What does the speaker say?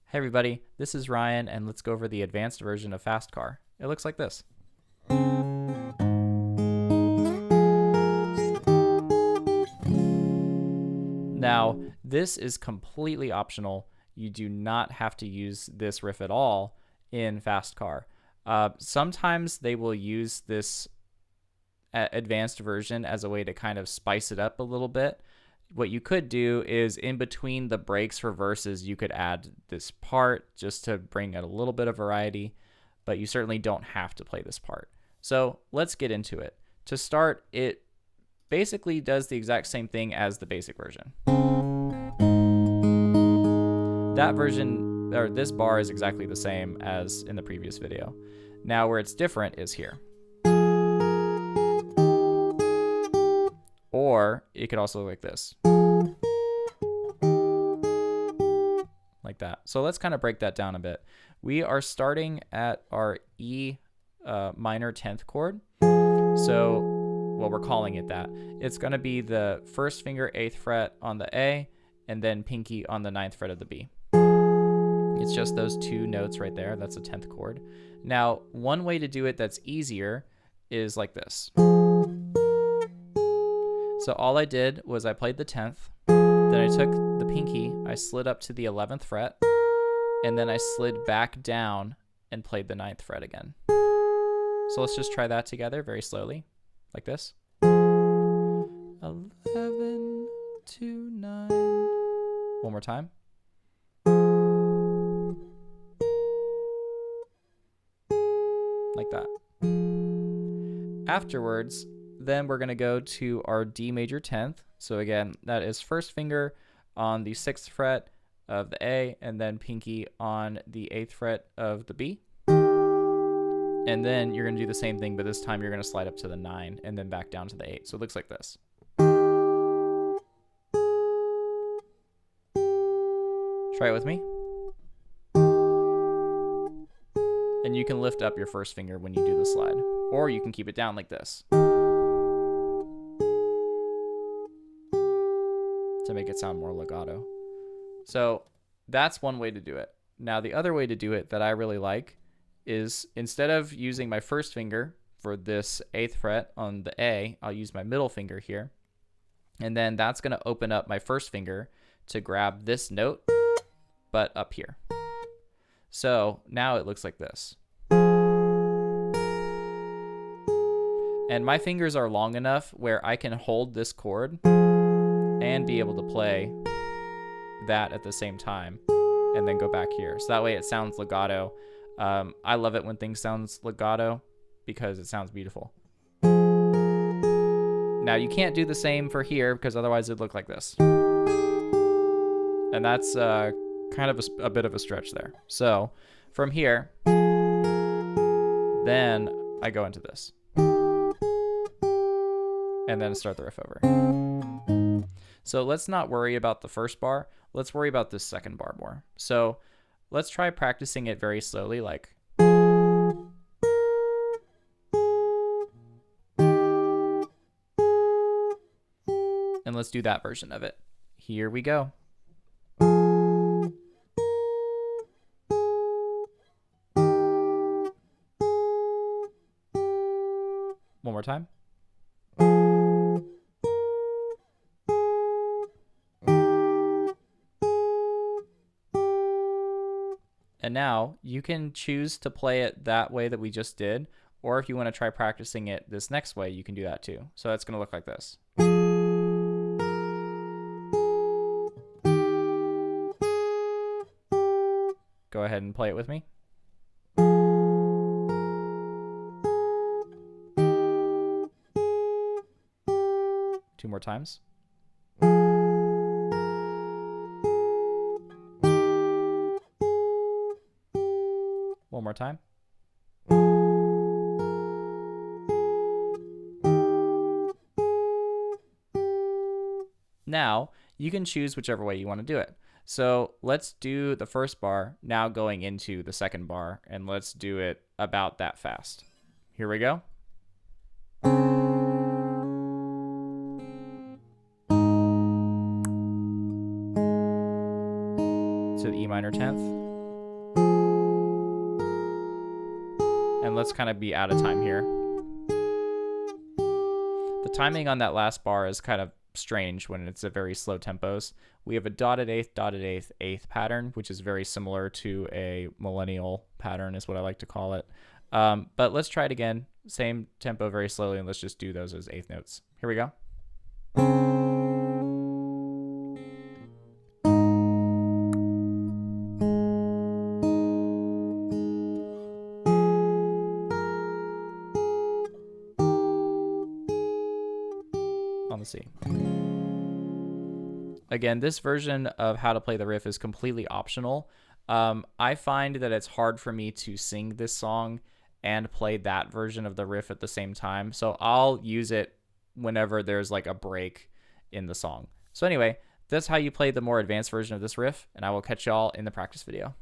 Hey everybody, this is Ryan, and let's go over the advanced version of FastCar. It looks like this. Now, this is completely optional. You do not have to use this riff at all in FastCar. Sometimes they will use this advanced version as a way to kind of spice it up a little bit. What you could do is in between the breaks for verses, you could add this part just to bring out a little bit of variety, but you certainly don't have to play this part. So let's get into it. To start, it basically does the exact same thing as the basic version. That version, or this bar, is exactly the same as in the previous video. Now where it's different is here. Or it could also look like this. Like that. So let's kind of break that down a bit. We are starting at our E minor 10th chord. So, well, we're calling it that. It's going to be the first finger 8th fret on the A, and then pinky on the 9th fret of the B. It's just those two notes right there. That's a 10th chord. Now, one way to do it that's easier is like this. So all I did was I played the 10th, then I took the pinky, I slid up to the 11th fret, and then I slid back down and played the 9th fret again. So let's just try that together very slowly, like this. 11 to 9. One more time. Like that. Afterwards, then we're going to go to our D major 10th. So again, that is first finger on the 6th fret of the A, and then pinky on the 8th fret of the B. And then you're going to do the same thing, but this time you're going to slide up to the 9 and then back down to the 8. So it looks like this. Try it with me. And you can lift up your first finger when you do the slide, or you can keep it down like this to make it sound more legato. So that's one way to do it. Now the other way to do it that I really like is instead of using my first finger for this 8th fret on the A, I'll use my middle finger here. And then that's going to open up my first finger to grab this note, but up here. So now it looks like this. And my fingers are long enough where I can hold this chord and be able to play that at the same time and then go back here. So that way it sounds legato. I love it when things sound legato because it sounds beautiful. Now you can't do the same for here because otherwise it'd look like this. And that's kind of a bit of a stretch there. So from here, then I go into this. And then start the riff over. So let's not worry about the first bar. Let's worry about this second bar more. So let's try practicing it very slowly, like. And let's do that version of it. Here we go. One more time. And now you can choose to play it that way that we just did, or if you want to try practicing it this next way, you can do that too. So that's going to look like this. Go ahead and play it with me. Two more times. One more time. Now, you can choose whichever way you want to do it. So let's do the first bar, now going into the second bar, and let's do it about that fast. Here we go. To the E minor 10th. And let's kind of be out of time here. The timing on that last bar is kind of strange when it's a very slow tempos. We have a dotted eighth, eighth pattern, which is very similar to a millennial pattern is what I like to call it. But let's try it again. Same tempo, very slowly, and let's just do those as eighth notes. Here we go. On the C. Again, this version of how to play the riff is completely optional. I find that it's hard for me to sing this song and play that version of the riff at the same time. So I'll use it whenever there's like a break in the song. So anyway, that's how you play the more advanced version of this riff, and I will catch y'all in the practice video.